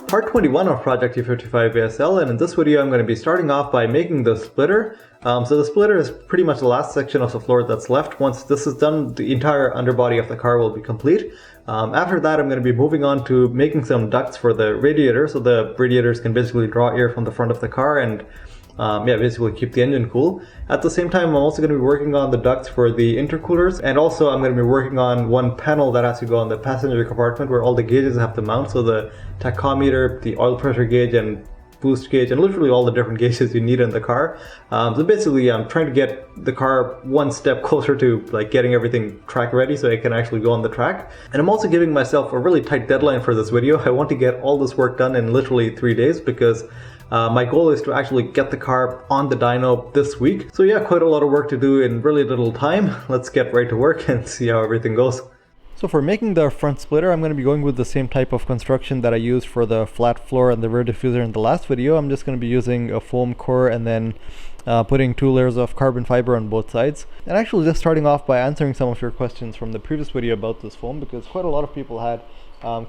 Part 21 of Project E55 ASL, and in this video I'm going to be starting off by making the splitter. So the splitter is pretty much the last section of the floor that's left. Once this is done, the entire underbody of the car will be complete. After that, I'm going to be moving on to making some ducts for the radiator, so the radiators can basically draw air from the front of the car and basically keep the engine cool. At the same time, I'm also going to be working on the ducts for the intercoolers, and also I'm going to be working on one panel that has to go on the passenger compartment where all the gauges have to mount, so the tachometer, the oil pressure gauge, and boost gauge, and literally all the different gauges you need in the car. So basically, I'm trying to get the car one step closer to like getting everything track ready so it can actually go on the track. And I'm also giving myself a really tight deadline for this video. I want to get all this work done in literally 3 days because my goal is to actually get the car on the dyno this week. So yeah, quite a lot of work to do in really little time. Let's get right to work and see how everything goes. So for making the front splitter, I'm going to be going with the same type of construction that I used for the flat floor and the rear diffuser in the last video. I'm just going to be using a foam core and then putting 2 layers of carbon fiber on both sides. And actually just starting off by answering some of your questions from the previous video about this foam, because quite a lot of people had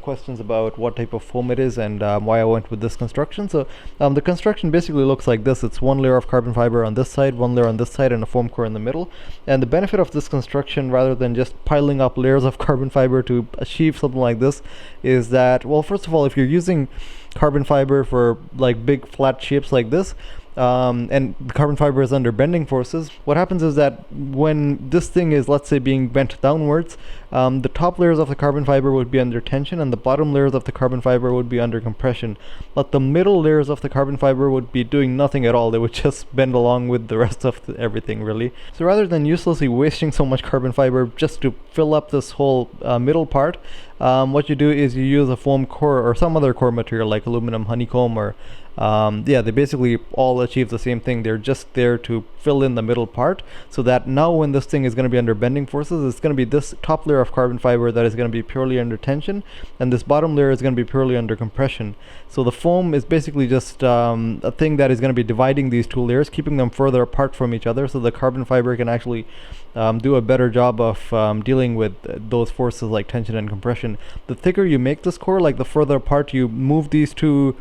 questions about what type of foam it is and why I went with this construction. So the construction basically looks like this. It's 1 layer of carbon fiber on this side, 1 layer on this side, and a foam core in the middle. And the benefit of this construction, rather than just piling up layers of carbon fiber to achieve something like this, is that, well, first of all, if you're using carbon fiber for like big flat shapes like this, and the carbon fiber is under bending forces, what happens is that when this thing is, let's say, being bent downwards, the top layers of the carbon fiber would be under tension and the bottom layers of the carbon fiber would be under compression. But the middle layers of the carbon fiber would be doing nothing at all. They would just bend along with the rest of everything, really. So rather than uselessly wasting so much carbon fiber just to fill up this whole middle part, what you do is you use a foam core or some other core material like aluminum honeycomb or they basically all achieve the same thing. They're just there to fill in the middle part, so that now when this thing is going to be under bending forces, it's going to be this top layer of carbon fiber that is going to be purely under tension, and this bottom layer is going to be purely under compression. So the foam is basically just a thing that is going to be dividing these 2 layers, keeping them further apart from each other, so the carbon fiber can actually do a better job of dealing with those forces like tension and compression. The thicker you make this core, like the further apart you move these 2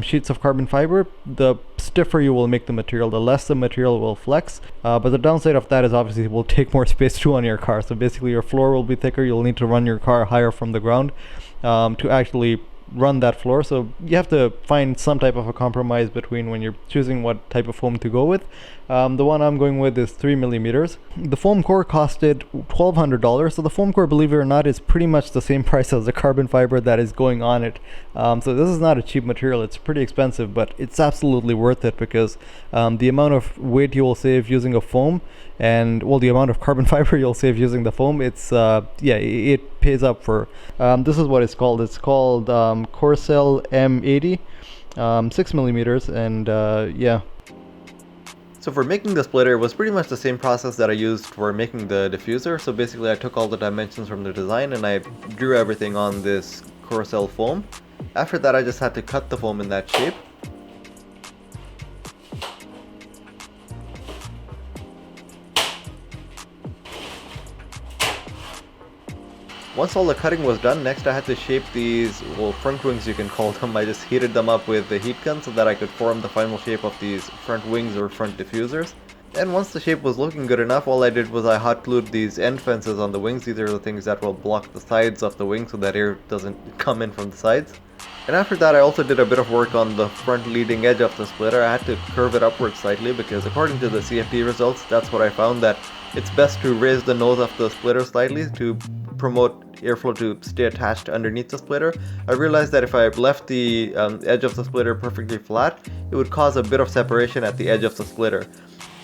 sheets of carbon fiber, the stiffer you will make the material, the less the material will flex. But the downside of that is obviously it will take more space too on your car. So basically your floor will be thicker. You'll need to run your car higher from the ground to actually run that floor. So you have to find some type of a compromise between when you're choosing what type of foam to go with. The one I'm going with is 3 millimeters. The foam core costed $1,200. So the foam core, believe it or not, is pretty much the same price as the carbon fiber that is going on it. So this is not a cheap material. It's pretty expensive, but it's absolutely worth it because the amount of weight you will save using a foam and, well, the amount of carbon fiber you'll save using the foam, it's it pays up for. This is what it's called. It's called Corcel M80, 6 millimeters, and So for making the splitter, it was pretty much the same process that I used for making the diffuser. So basically I took all the dimensions from the design and I drew everything on this Corcel foam. After that, I just had to cut the foam in that shape. Once all the cutting was done, next I had to shape these, well, front wings you can call them. I just heated them up with the heat gun so that I could form the final shape of these front wings or front diffusers. And once the shape was looking good enough, all I did was I hot glued these end fences on the wings. These are the things that will block the sides of the wing so that air doesn't come in from the sides. And after that, I also did a bit of work on the front leading edge of the splitter. I had to curve it upwards slightly because according to the CFD results, that's what I found, that it's best to raise the nose of the splitter slightly to promote airflow to stay attached underneath the splitter. I realized that if I left the edge of the splitter perfectly flat, it would cause a bit of separation at the edge of the splitter.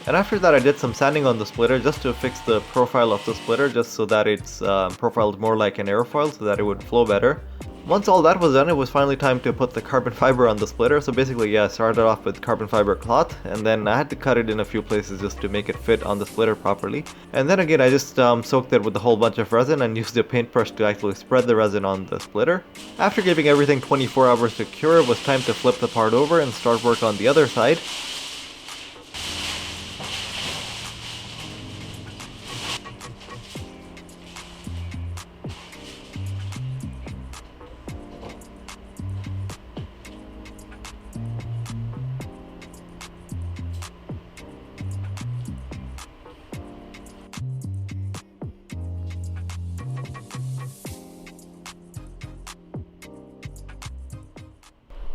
And after that, I did some sanding on the splitter just to fix the profile of the splitter, just so that it's profiled more like an aerofoil so that it would flow better. Once all that was done, it was finally time to put the carbon fiber on the splitter. So basically, yeah, I started off with carbon fiber cloth, and then I had to cut it in a few places just to make it fit on the splitter properly. And then again, I just soaked it with a whole bunch of resin and used a paintbrush to actually spread the resin on the splitter. After giving everything 24 hours to cure, it was time to flip the part over and start work on the other side.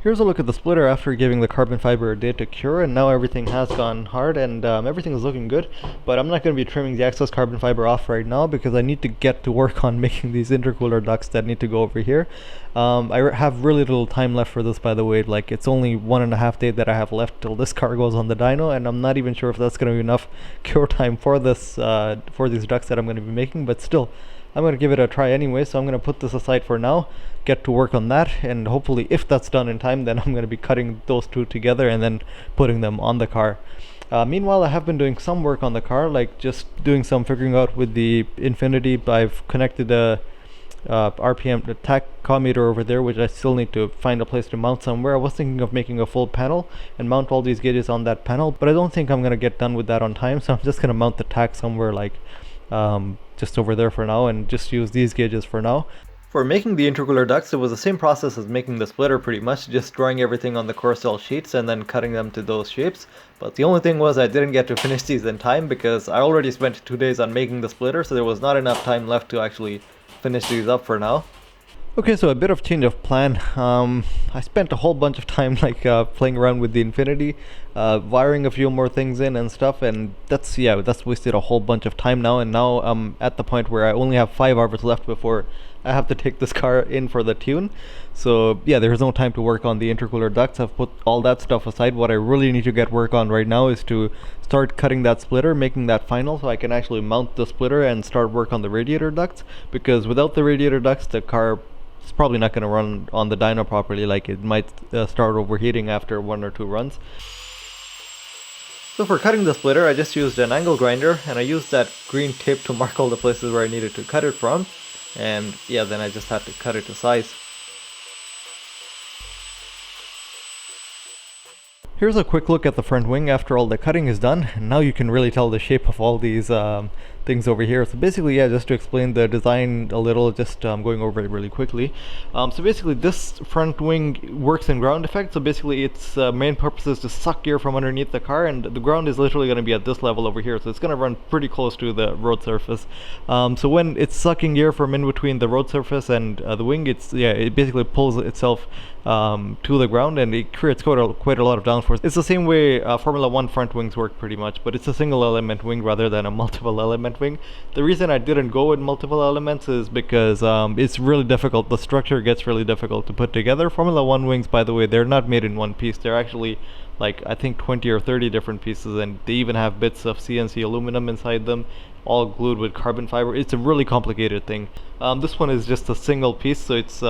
Here's a look at the splitter after giving the carbon fiber a day to cure, and now everything has gone hard and everything is looking good. But I'm not going to be trimming the excess carbon fiber off right now because I need to get to work on making these intercooler ducts that need to go over here. I have really little time left for this, by the way. Like, it's only 1.5 days that I have left till this car goes on the dyno, and I'm not even sure if that's going to be enough cure time for this for these ducts that I'm going to be making, but still, I'm going to give it a try anyway. So I'm going to put this aside for now, get to work on that, and hopefully if that's done in time, then I'm going to be cutting those two together and then putting them on the car. Meanwhile, I have been doing some work on the car, like just doing some figuring out with the Infinity. I've connected a RPM the tachometer over there, which I still need to find a place to mount somewhere. I was thinking of making a full panel and mount all these gauges on that panel, but I don't think I'm going to get done with that on time, so I'm just going to mount the tach somewhere like just over there for now and just use these gauges for now. For making the intercooler ducts, it was the same process as making the splitter pretty much, just drawing everything on the core cell sheets and then cutting them to those shapes. But the only thing was I didn't get to finish these in time because I already spent 2 days on making the splitter, so there was not enough time left to actually finish these up for now. Okay, so a bit of change of plan. I spent a whole bunch of time like playing around with the Infinity, wiring a few more things in and stuff, and that's wasted a whole bunch of time now. And now I'm at the point where I only have 5 hours left before I have to take this car in for the tune. So yeah, there's no time to work on the intercooler ducts. I've put all that stuff aside. What I really need to get work on right now is to start cutting that splitter, making that final, so I can actually mount the splitter and start work on the radiator ducts, because without the radiator ducts, the car is probably not going to run on the dyno properly. Like, it might start overheating after 1 or 2 runs. So for cutting the splitter, I just used an angle grinder, and I used that green tape to mark all the places where I needed to cut it from. And yeah, then I just had to cut it to size. Here's a quick look at the front wing after all the cutting is done, and now you can really tell the shape of all these things over here. So basically, yeah, just to explain the design a little, just going over it really quickly. So basically, this front wing works in ground effect. So basically, its main purpose is to suck air from underneath the car, and the ground is literally going to be at this level over here. So it's going to run pretty close to the road surface. So when it's sucking air from in between the road surface and the wing, it basically pulls itself to the ground, and it creates quite a lot of downforce. It's the same way Formula 1 front wings work pretty much, but it's a single element wing rather than a multiple element wing. The reason I didn't go with multiple elements is because it's really difficult. The structure gets really difficult to put together. Formula 1 wings, by the way, they're not made in one piece. They're actually like, I think 20 or 30 different pieces, and they even have bits of CNC aluminum inside them, all glued with carbon fiber. It's a really complicated thing. This one is just a single piece, so it's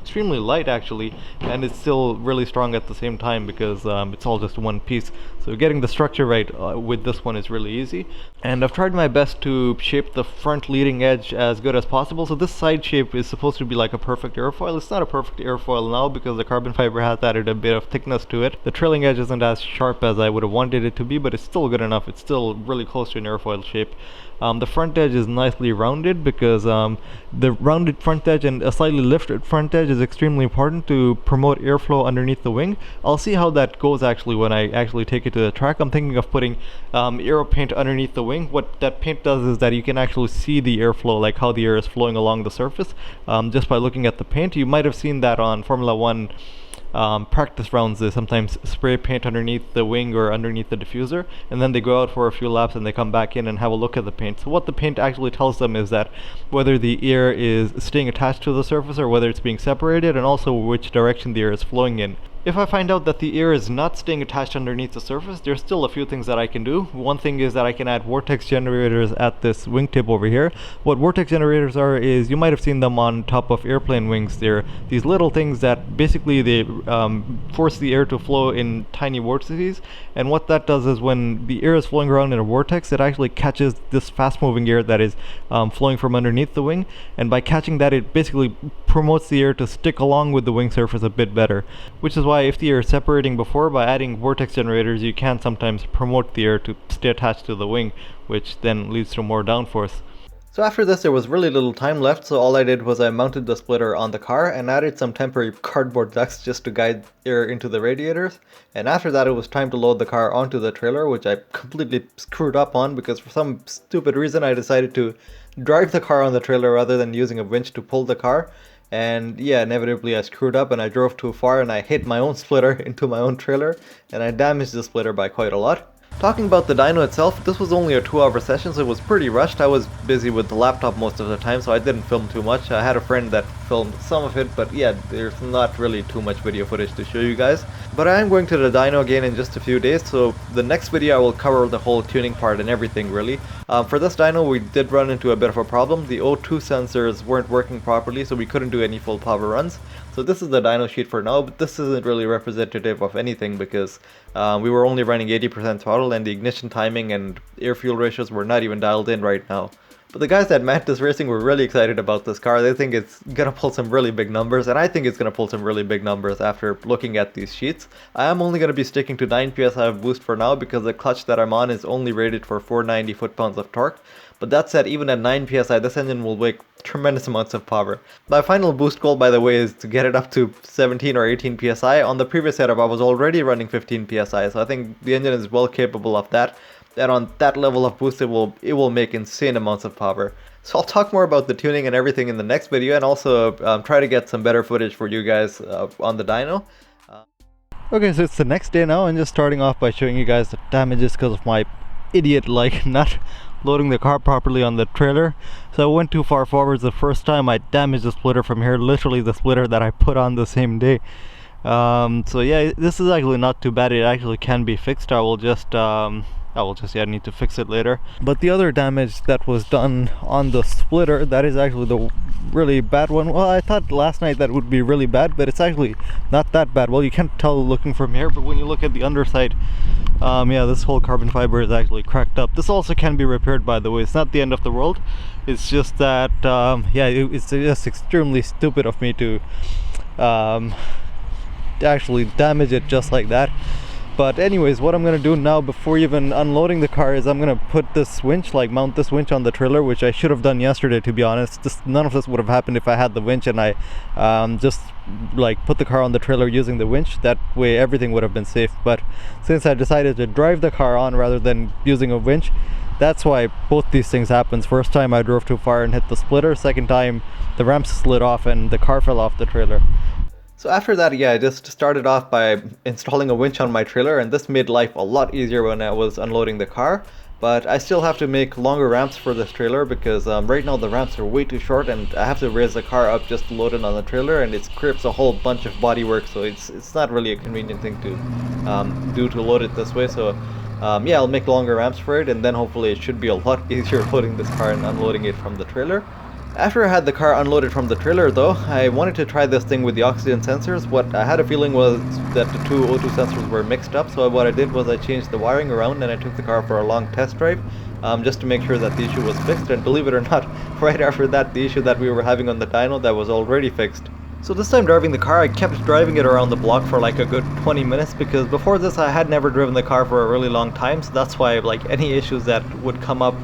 extremely light actually, and it's still really strong at the same time because it's all just one piece. So getting the structure right with this one is really easy. And I've tried my best to shape the front leading edge as good as possible. So this side shape is supposed to be like a perfect airfoil. It's not a perfect airfoil now because the carbon fiber has added a bit of thickness to it. The trailing edge isn't as sharp as I would have wanted it to be, but it's still good enough. It's still really close to an airfoil shape. The front edge is nicely rounded because the rounded front edge and a slightly lifted front edge is extremely important to promote airflow underneath the wing. I'll see how that goes actually when I actually take it to the track. I'm thinking of putting aero paint underneath the wing. What that paint does is that you can actually see the airflow, like how the air is flowing along the surface, just by looking at the paint. You might have seen that on Formula 1 practice rounds. They sometimes spray paint underneath the wing or underneath the diffuser, and then they go out for a few laps and they come back in and have a look at the paint. So what the paint actually tells them is that whether the air is staying attached to the surface or whether it's being separated, and also which direction the air is flowing in. If I find out that the air is not staying attached underneath the surface, there's still a few things that I can do. One thing is that I can add vortex generators at this wingtip over here. What vortex generators are is, you might have seen them on top of airplane wings. They're these little things that basically they force the air to flow in tiny vortices. And what that does is when the air is flowing around in a vortex, it actually catches this fast moving air that is flowing from underneath the wing. And by catching that, it basically promotes the air to stick along with the wing surface a bit better, which is why if the air is separating before, by adding vortex generators, you can sometimes promote the air to stay attached to the wing, which then leads to more downforce. So after this, there was really little time left, so all I did was I mounted the splitter on the car and added some temporary cardboard ducts just to guide air into the radiators. And after that, it was time to load the car onto the trailer, which I completely screwed up on because for some stupid reason I decided to drive the car on the trailer rather than using a winch to pull the car. and yeah, inevitably I screwed up and I drove too far and I hit my own splitter into my own trailer, and I damaged the splitter by quite a lot. Talking about the dyno itself, this was only a 2-hour session, so it was pretty rushed. I was busy with the laptop most of the time, so I didn't film too much. I had a friend that filmed some of it, but yeah, there's not really too much video footage to show you guys. But I am going to the dyno again in just a few days, so the next video I will cover the whole tuning part and everything really. For this dyno we did run into a bit of a problem. The O2 sensors weren't working properly, so we couldn't do any full power runs. So this is the dyno sheet for now, but this isn't really representative of anything because we were only running 80% throttle and the ignition timing and air-fuel ratios were not even dialed in right now. But the guys at Mantis Racing were really excited about this car. They think it's gonna pull some really big numbers, and I think it's gonna pull some really big numbers after looking at these sheets. I am only gonna be sticking to 9 psi of boost for now because the clutch that I'm on is only rated for 490 foot-pounds of torque. But that said, even at 9 psi, this engine will make tremendous amounts of power. My final boost goal, by the way, is to get it up to 17 or 18 psi. On the previous setup, I was already running 15 psi, so I think the engine is well capable of that. And on that level of boost, it will make insane amounts of power. So I'll talk more about the tuning and everything in the next video, and also try to get some better footage for you guys on the dyno. Okay, so it's the next day now, and just starting off by showing you guys the damages because of my idiot not loading the car properly on the trailer. So I went too far forwards the first time. I damaged the splitter from here, literally the splitter that I put on the same day. So yeah, this is actually not too bad. It actually can be fixed. I will just need to fix it later. But the other damage that was done on the splitter, that is actually the really bad one. Well, I thought last night that would be really bad, but it's actually not that bad. Well, you can't tell looking from here, but when you look at the underside, yeah, this whole carbon fiber is actually cracked up. This also can be repaired, by the way. It's not the end of the world. It's just that, yeah, it's just extremely stupid of me to actually damage it just like that. But anyways, what I'm gonna do now before even unloading the car is I'm gonna put this winch, mount this winch on the trailer, which I should have done yesterday, to be honest. None of this would have happened if I had the winch and I just put the car on the trailer using the winch. That way everything would have been safe. But since I decided to drive the car on rather than using a winch, that's why both these things happened. First time I drove too far and hit the splitter. Second time the ramps slid off and the car fell off the trailer. So after that, yeah, I just started off by installing a winch on my trailer, and this made life a lot easier when I was unloading the car. But I still have to make longer ramps for this trailer because right now the ramps are way too short, and I have to raise the car up just to load it on the trailer, and it crips a whole bunch of bodywork, so it's not really a convenient thing to do to load it this way. So yeah, I'll make longer ramps for it, and then hopefully it should be a lot easier loading this car and unloading it from the trailer. After I had the car unloaded from the trailer though, I wanted to try this thing with the oxygen sensors. What I had a feeling was that the two O2 sensors were mixed up, so what I did was I changed the wiring around and I took the car for a long test drive just to make sure that the issue was fixed, and believe it or not, right after that, the issue that we were having on the dyno, that was already fixed. So this time driving the car, I kept driving it around the block for like a good 20 minutes because before this I had never driven the car for a really long time, so that's why any issues that would come up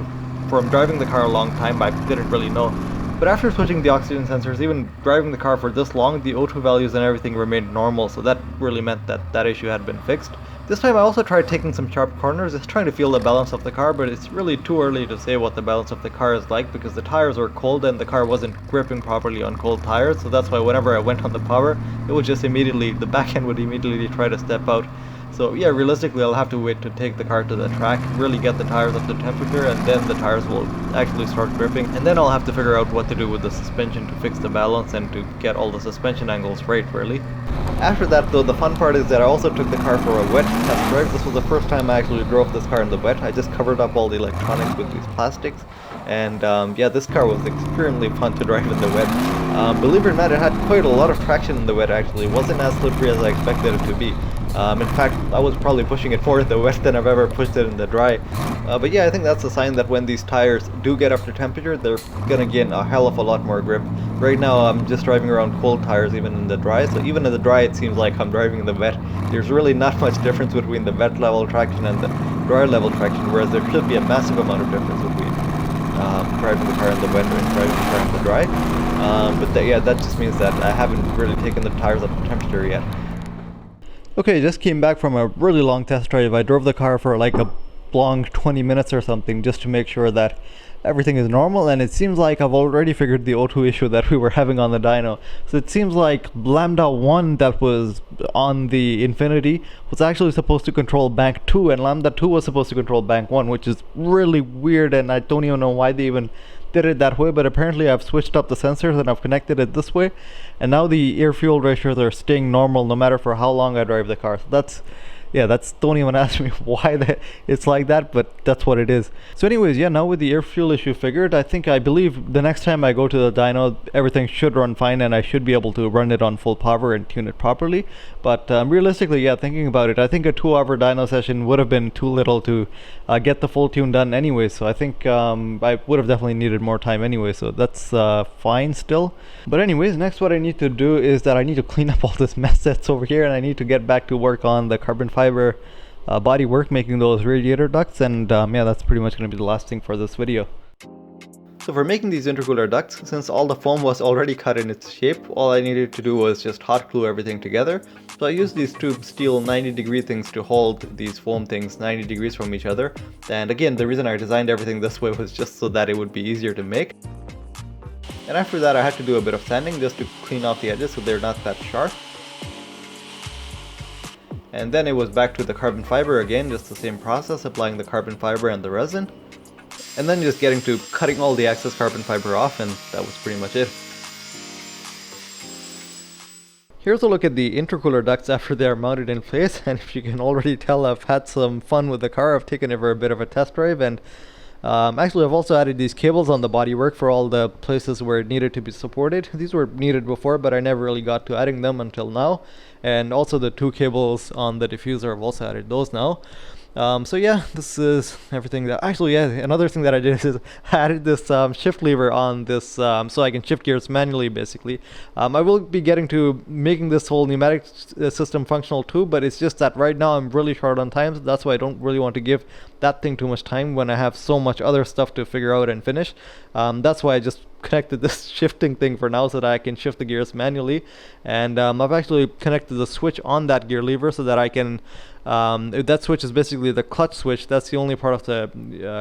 from driving the car a long time I didn't really know. But after switching the oxygen sensors, even driving the car for this long, the O2 values and everything remained normal, so that really meant that that issue had been fixed. This time I also tried taking some sharp corners, just trying to feel the balance of the car, but it's really too early to say what the balance of the car is like because the tires were cold and the car wasn't gripping properly on cold tires, so that's why whenever I went on the power, it would just immediately, the back end would immediately try to step out. So yeah, realistically I'll have to wait to take the car to the track, really get the tires up to temperature, and then the tires will actually start gripping, and then I'll have to figure out what to do with the suspension to fix the balance and to get all the suspension angles right, really. After that though, the fun part is that I also took the car for a wet test drive. This was the first time I actually drove this car in the wet. I just covered up all the electronics with these plastics, and yeah, this car was extremely fun to drive in the wet. Believe it or not, it had quite a lot of traction in the wet actually. It wasn't as slippery as I expected it to be. In fact, I was probably pushing it more in the wet than I've ever pushed it in the dry. But yeah, I think that's a sign that when these tires do get up to temperature, they're gonna gain a hell of a lot more grip. Right now, I'm just driving around cold tires even in the dry, so even in the dry it seems like I'm driving in the wet. There's really not much difference between the wet level traction and the dry level traction, whereas there should be a massive amount of difference between driving the car in the wet and driving the car in the dry. But yeah, that just means that I haven't really taken the tires up to temperature yet. Okay, just came back from a really long test drive. I drove the car for like long 20 minutes or something just to make sure that everything is normal, and it seems like I've already figured the O2 issue that we were having on the dyno. So it seems like lambda 1 that was on the Infinity was actually supposed to control bank 2, and lambda 2 was supposed to control bank 1, which is really weird, and I don't even know why they even did it that way. But apparently I've switched up the sensors and I've connected it this way, and now the air fuel ratios are staying normal no matter for how long I drive the car. So that's don't even ask me why it's like that, but that's what it is. So anyways, yeah, now with the air fuel issue figured, I believe the next time I go to the dyno, everything should run fine and I should be able to run it on full power and tune it properly. But realistically, yeah, thinking about it, I think a 2-hour dyno session would have been too little to get the full tune done anyway. So I think I would have definitely needed more time anyway, so that's fine still. But anyways, next what I need to do is that I need to clean up all this mess that's over here, and I need to get back to work on the carbon fiber body work, making those radiator ducts, and yeah, that's pretty much going to be the last thing for this video. So for making these intercooler ducts, since all the foam was already cut in its shape, all I needed to do was just hot glue everything together. So I used these two steel 90-degree things to hold these foam things 90 degrees from each other. And again, the reason I designed everything this way was just so that it would be easier to make. And after that I had to do a bit of sanding just to clean off the edges so they're not that sharp. And then it was back to the carbon fiber again, just the same process, applying the carbon fiber and the resin. And then just getting to cutting all the excess carbon fiber off, and that was pretty much it. Here's a look at the intercooler ducts after they are mounted in place, and if you can already tell, I've had some fun with the car. I've taken it for a bit of a test drive, and actually I've also added these cables on the bodywork for all the places where it needed to be supported. These were needed before, but I never really got to adding them until now. And also the 2 cables on the diffuser, I've also added those now. So yeah, this is everything that actually, yeah, another thing that I did is I added this shift lever on this so I can shift gears manually basically. I will be getting to making this whole pneumatic system functional too, but it's just that right now I'm really short on time, so that's why I don't really want to give that thing too much time when I have so much other stuff to figure out and finish. That's why I just connected this shifting thing for now so that I can shift the gears manually, and I've actually connected the switch on that gear lever so that I can that switch is basically the clutch switch. That's the only part of the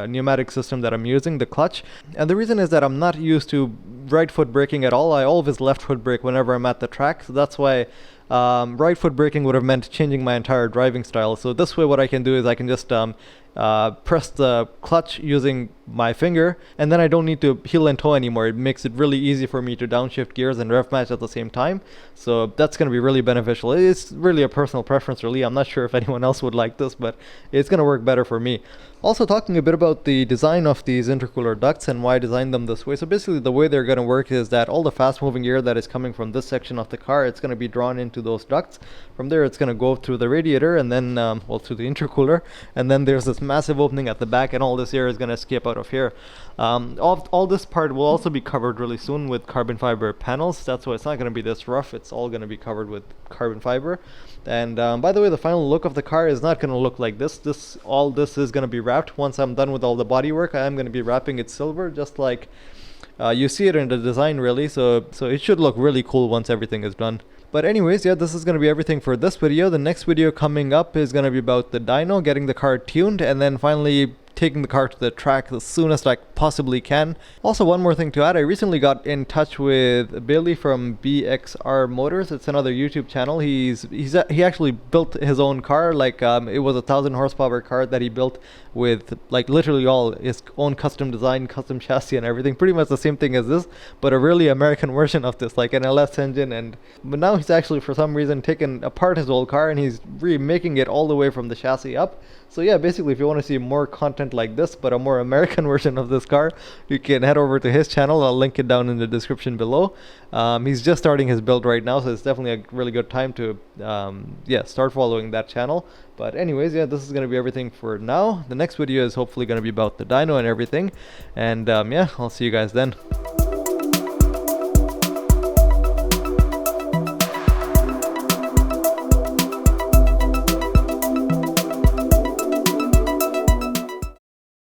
pneumatic system that I'm using, the clutch. And the reason is that I'm not used to right foot braking at all. I always left foot brake whenever I'm at the track, so that's why right foot braking would have meant changing my entire driving style. So this way what I can do is I can just press the clutch using my finger, and then I don't need to heel and toe anymore. It makes it really easy for me to downshift gears and rev match at the same time, so that's going to be really beneficial. It's really a personal preference really. I'm not sure if anyone else would like this, but it's going to work better for me. Also talking a bit about the design of these intercooler ducts and why I designed them this way. So basically the way they're going to work is that all the fast moving air that is coming from this section of the car, it's going to be drawn into those ducts. From there it's going to go through the radiator and then well, through the intercooler, and then there's this massive opening at the back, and all this air is going to escape out of here. All this part will also be covered really soon with carbon fiber panels. That's why it's not going to be this rough. It's all going to be covered with carbon fiber. And by the way, the final look of the car is not going to look like this. All this is going to be wrapped. Once I'm done with all the body work, I am going to be wrapping it silver, just like you see it in the design really. So it should look really cool once everything is done. But anyways, yeah, this is going to be everything for this video. The next video coming up is going to be about the dyno, getting the car tuned, and then finally taking the car to the track as soon as I possibly can. Also, one more thing to add, I recently got in touch with Billy from BXR Motors. It's another YouTube channel. He actually built his own car, like it was a 1,000 horsepower car that he built with like literally all his own custom design, custom chassis and everything, pretty much the same thing as this, but a really American version of this, like an LS engine. But now he's actually for some reason taken apart his old car and he's remaking it all the way from the chassis up. So yeah, basically if you want to see more content like this but a more American version of this car, you can head over to his channel. I'll link it down in the description below. He's just starting his build right now, so it's definitely a really good time to yeah, start following that channel. But anyways, yeah, this is going to be everything for now. The next video is hopefully going to be about the dyno and everything, and yeah, I'll see you guys then.